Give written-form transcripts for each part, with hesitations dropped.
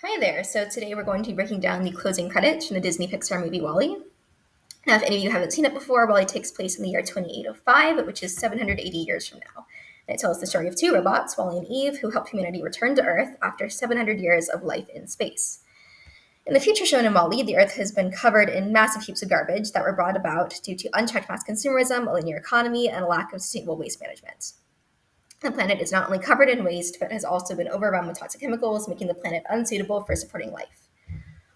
Hi there. So today we're going to be breaking down the closing credits from the Disney Pixar movie WALL-E. Now, if any of you haven't seen it before, WALL-E takes place in the year 2805, which is 780 years from now. And it tells the story of two robots, WALL-E and Eve, who help humanity return to Earth after 700 years of life in space. In the future shown in WALL-E, the Earth has been covered in massive heaps of garbage that were brought about due to unchecked mass consumerism, a linear economy, and a lack of sustainable waste management. The planet is not only covered in waste, but has also been overrun with toxic chemicals, making the planet unsuitable for supporting life.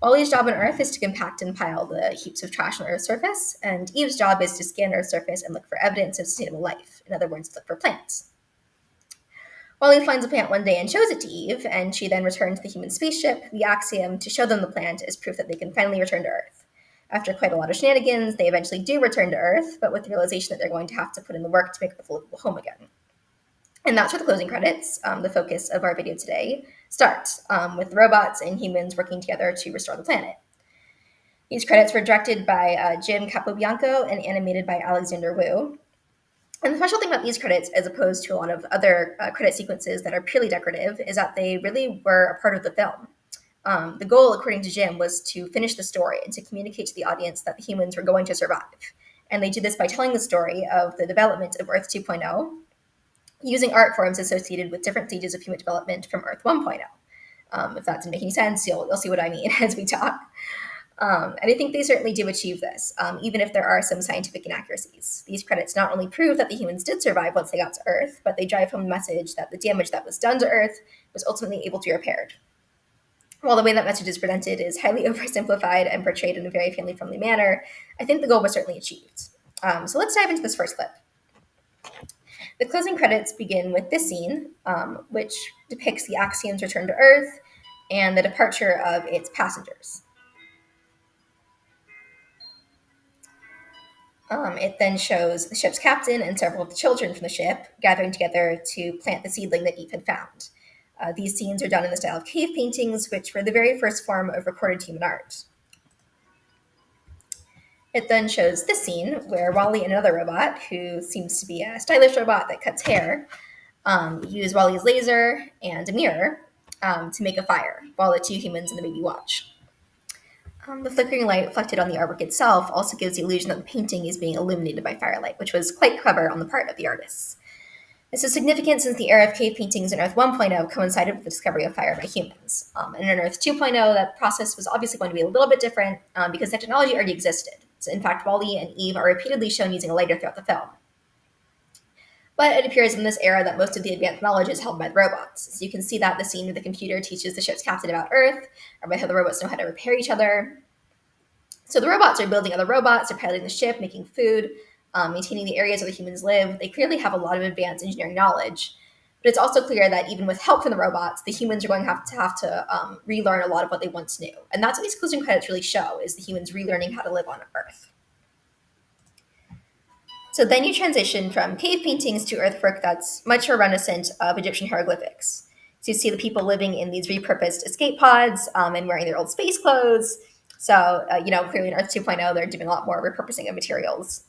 Wally's job on Earth is to compact and pile the heaps of trash on Earth's surface, and Eve's job is to scan Earth's surface and look for evidence of sustainable life. In other words, look for plants. Wally finds a plant one day and shows it to Eve, and she then returns the human spaceship, the Axiom, to show them the plant as proof that they can finally return to Earth. After quite a lot of shenanigans, they eventually do return to Earth, but with the realization that they're going to have to put in the work to make Earth a livable home again. And that's where the closing credits, the focus of our video today, starts, with robots and humans working together to restore the planet. These credits were directed by Jim Capobianco and animated by Alexander Wu. And the special thing about these credits, as opposed to a lot of other credit sequences that are purely decorative, is that they really were a part of the film. The goal, according to Jim, was to finish the story and to communicate to the audience that the humans were going to survive. And they did this by telling the story of the development of Earth 2.0, using art forms associated with different stages of human development from Earth 1.0. If that doesn't make any sense, you'll see what I mean as we talk. And I think they certainly do achieve this, even if there are some scientific inaccuracies. These credits not only prove that the humans did survive once they got to Earth, but they drive home the message that the damage that was done to Earth was ultimately able to be repaired. While the way that message is presented is highly oversimplified and portrayed in a very family-friendly manner, I think the goal was certainly achieved. So let's dive into this first clip. The closing credits begin with this scene, which depicts the Axiom's return to Earth and the departure of its passengers. It then shows the ship's captain and several of the children from the ship gathering together to plant the seedling that Eve had found. These scenes are done in the style of cave paintings, which were the very first form of recorded human art. It then shows this scene where Wally and another robot, who seems to be a stylish robot that cuts hair, use Wally's laser and a mirror to make a fire, while the two humans and the baby watch. The flickering light reflected on the artwork itself also gives the illusion that the painting is being illuminated by firelight, which was quite clever on the part of the artists. This is significant since the era of cave paintings in Earth 1.0 coincided with the discovery of fire by humans. And in Earth 2.0, that process was obviously going to be a little bit different because that technology already existed. So in fact, Wally and Eve are repeatedly shown using a lighter throughout the film. But it appears in this era that most of the advanced knowledge is held by the robots. So you can see that the scene where the computer teaches the ship's captain about Earth, or by how the robots know how to repair each other. So the robots are building other robots, they're piloting the ship, making food, maintaining the areas where the humans live. They clearly have a lot of advanced engineering knowledge. But it's also clear that even with help from the robots, the humans are going to have to relearn a lot of what they once knew. And that's what these closing credits really show, is the humans relearning how to live on Earth. So then you transition from cave paintings to earthwork that's much more reminiscent of Egyptian hieroglyphics. So you see the people living in these repurposed escape pods and wearing their old space clothes. So, clearly in Earth 2.0, they're doing a lot more repurposing of materials.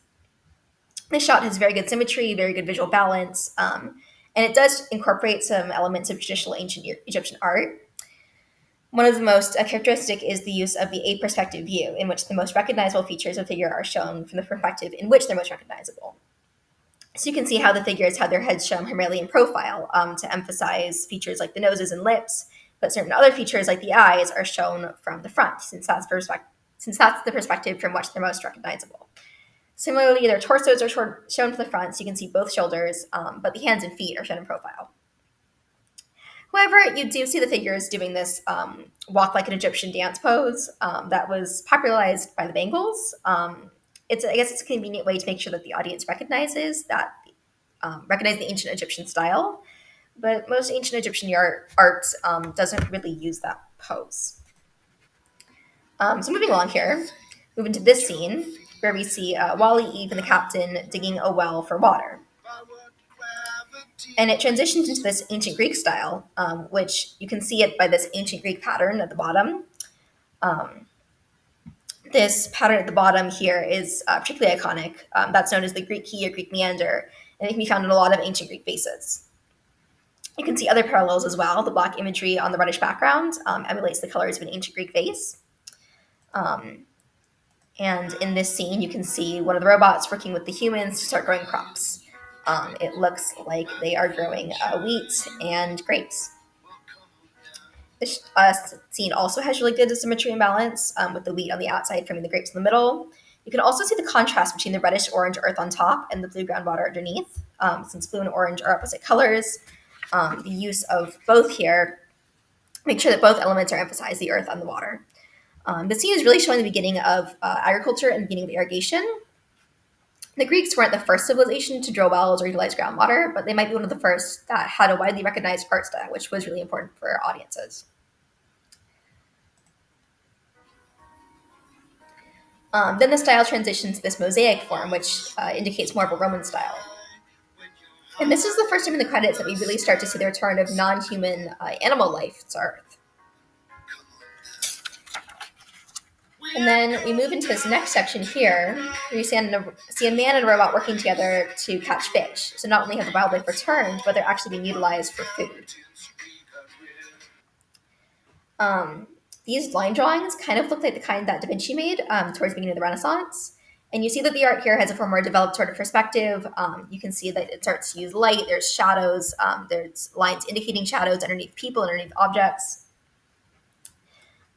This shot has very good symmetry, very good visual balance, and it does incorporate some elements of traditional ancient Egyptian art. One of the most characteristic is the use of the a-perspective view, in which the most recognizable features of a figure are shown from the perspective in which they're most recognizable. So you can see how the figures have their heads shown primarily in profile to emphasize features like the noses and lips, but certain other features like the eyes are shown from the front, since that's the perspective from which they're most recognizable. Similarly, their torsos are shown from the front, so you can see both shoulders, but the hands and feet are shown in profile. However, you do see the figures doing this walk like an Egyptian dance pose that was popularized by the Bangles. I guess it's a convenient way to make sure that the audience recognizes the ancient Egyptian style, but most ancient Egyptian art doesn't really use that pose. So moving along here, moving to this scene where we see Wally, Eve, and the captain digging a well for water. And it transitions into this ancient Greek style, which you can see it by this ancient Greek pattern at the bottom. This pattern at the bottom here is particularly iconic. That's known as the Greek key or Greek meander, and it can be found in a lot of ancient Greek vases. You can see other parallels as well. The black imagery on the reddish background emulates the colors of an ancient Greek vase. Um, and in this scene, you can see one of the robots working with the humans to start growing crops. It looks like they are growing wheat and grapes. This scene also has really good symmetry and balance, with the wheat on the outside framing the grapes in the middle. You can also see the contrast between the reddish orange earth on top and the blue groundwater underneath, since blue and orange are opposite colors. The use of both here make sure that both elements are emphasized, the earth and the water. The scene is really showing the beginning of agriculture and the beginning of irrigation. The Greeks weren't the first civilization to drill wells or utilize groundwater, but they might be one of the first that had a widely recognized art style, which was really important for audiences. Then the style transitions to this mosaic form, which indicates more of a Roman style. And this is the first time in the credits that we really start to see the return of non-human animal life to Earth. And then we move into this next section here, where you see a man and a robot working together to catch fish. So not only have the wildlife returned, but they're actually being utilized for food. Um, these line drawings kind of look like the kind that Da Vinci made towards the beginning of the Renaissance. And you see that the art here has a far more developed sort of perspective. You can see that it starts to use light, there's shadows, there's lines indicating shadows underneath people, underneath objects.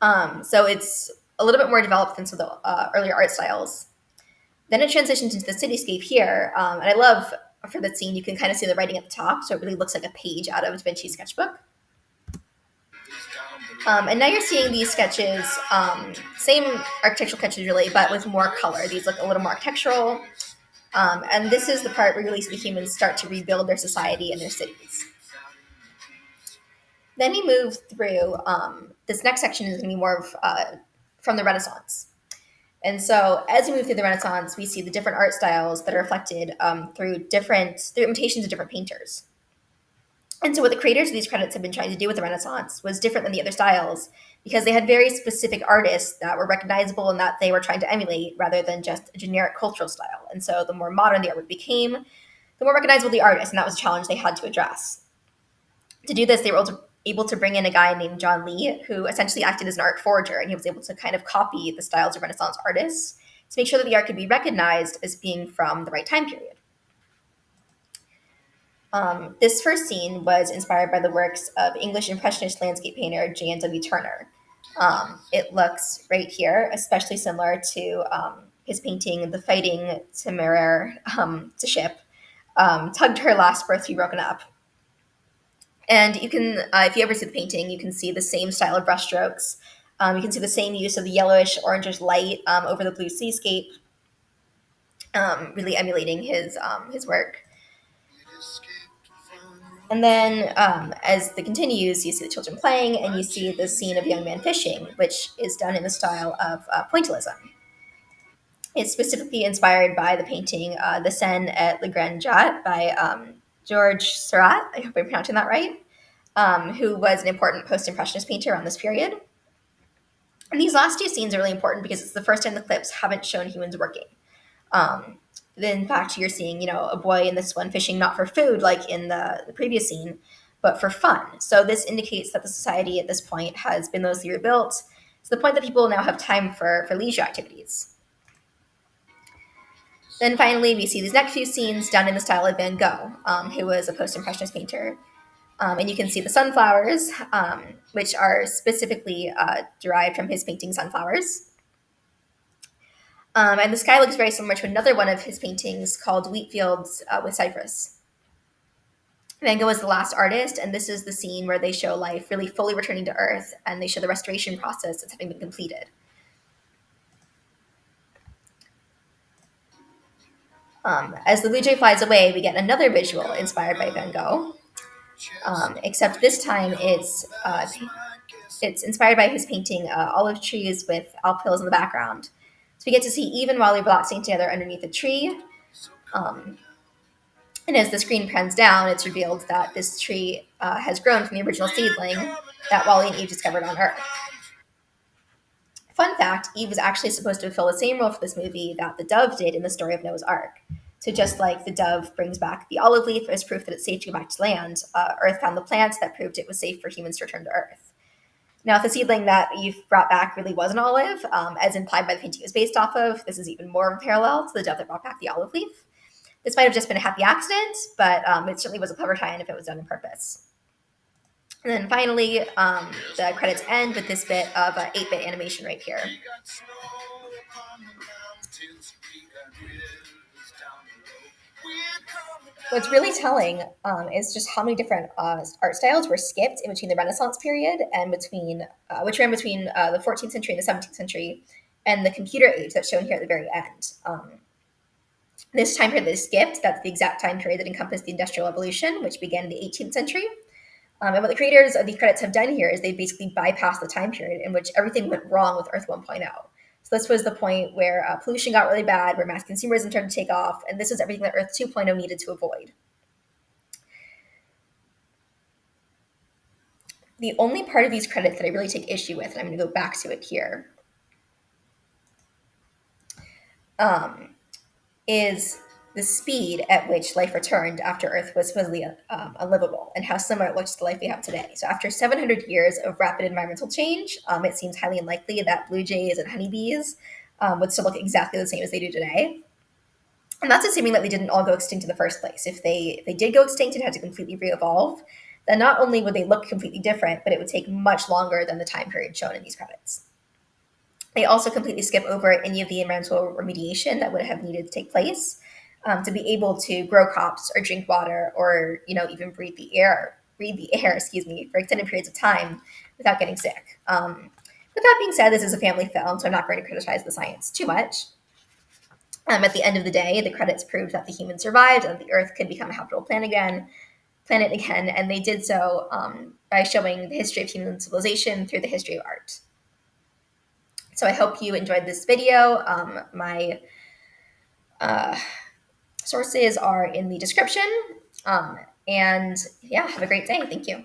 So it's a little bit more developed than some of the earlier art styles. Then it transitions into the cityscape here. And I love for that scene, you can kind of see the writing at the top. So it really looks like a page out of Da Vinci's sketchbook. And now you're seeing these sketches, same architectural sketches really, but with more color. These look a little more architectural. And this is the part where you really see the humans start to rebuild their society and their cities. Then we move through, this next section is going to be more of from the Renaissance. And so as we move through the Renaissance, we see the different art styles that are reflected through imitations of different painters. And so what the creators of these credits have been trying to do with the Renaissance was different than the other styles because they had very specific artists that were recognizable and that they were trying to emulate rather than just a generic cultural style. And so the more modern the artwork became, the more recognizable the artist, and that was a challenge they had to address. To do this, they were also able to bring in a guy named John Lee, who essentially acted as an art forger, and he was able to kind of copy the styles of Renaissance artists to make sure that the art could be recognized as being from the right time period. This first scene was inspired by the works of English Impressionist landscape painter Jan W. Turner. It looks right here, especially similar to his painting, The Fighting Temeraire to Ship, tugged her last berth to be broken up. And you can, if you ever see the painting, you can see the same style of brushstrokes. You can see the same use of the yellowish, orangish light over the blue seascape, really emulating his work. And then as it continues, you see the children playing, and you see the scene of young man fishing, which is done in the style of pointillism. It's specifically inspired by the painting The Seine at Le Grand Jatte by Georges Seurat, I hope I'm pronouncing that right, who was an important post-impressionist painter around this period. And these last two scenes are really important because it's the first time the clips haven't shown humans working. In fact, you're seeing, a boy in this one fishing not for food like in the previous scene, but for fun. So this indicates that the society at this point has been mostly rebuilt to the point that people now have time for leisure activities. Then finally, we see these next few scenes done in the style of Van Gogh, who was a post-impressionist painter. And you can see the sunflowers, which are specifically derived from his painting Sunflowers. And the sky looks very similar to another one of his paintings called Wheat Fields with Cypress. Van Gogh was the last artist, and this is the scene where they show life really fully returning to Earth, and they show the restoration process that's having been completed. As the blue jay flies away, we get another visual inspired by Van Gogh, except this time it's inspired by his painting Olive Trees with Alp Hills in the background. So we get to see Eve and Wally relaxing together underneath a tree. And as the screen pans down, it's revealed that this tree has grown from the original seedling that Wally and Eve discovered on Earth. Fun fact, Eve was actually supposed to fulfill the same role for this movie that the dove did in the story of Noah's Ark. So just like the dove brings back the olive leaf as proof that it's safe to go back to land, Earth found the plant that proved it was safe for humans to return to Earth. Now, if the seedling that Eve brought back really was an olive, as implied by the painting it was based off of, this is even more of a parallel to the dove that brought back the olive leaf. This might have just been a happy accident, but it certainly was a clever tie-in if it was done on purpose. And then finally, the credits end with this bit of 8-bit animation right here. What's really telling is just how many different art styles were skipped in between the Renaissance period and between which ran between the 14th century and the 17th century, and the computer age that's shown here at the very end. This time period that is skipped, that's the exact time period that encompassed the Industrial Revolution, which began in the 18th century. And what the creators of the credits have done here is they basically bypassed the time period in which everything went wrong with Earth 1.0. So this was the point where pollution got really bad, where mass consumerism started to take off, and this was everything that Earth 2.0 needed to avoid. The only part of these credits that I really take issue with, and I'm going to go back to it here, is the speed at which life returned after Earth was supposedly unlivable, and how similar it looks to the life we have today. So after 700 years of rapid environmental change, it seems highly unlikely that blue jays and honeybees would still look exactly the same as they do today. And that's assuming that they didn't all go extinct in the first place. If they did go extinct and had to completely re-evolve, then not only would they look completely different, but it would take much longer than the time period shown in these credits. They also completely skip over any of the environmental remediation that would have needed to take place to be able to grow crops or drink water or even breathe the air, for extended periods of time without getting sick. With that being said, this is a family film, so I'm not going to criticize the science too much. At the end of the day, the credits proved that the humans survived and the Earth could become a habitable planet again, and they did so by showing the history of human civilization through the history of art. So I hope you enjoyed this video. My sources are in the description. And yeah, have a great day. Thank you.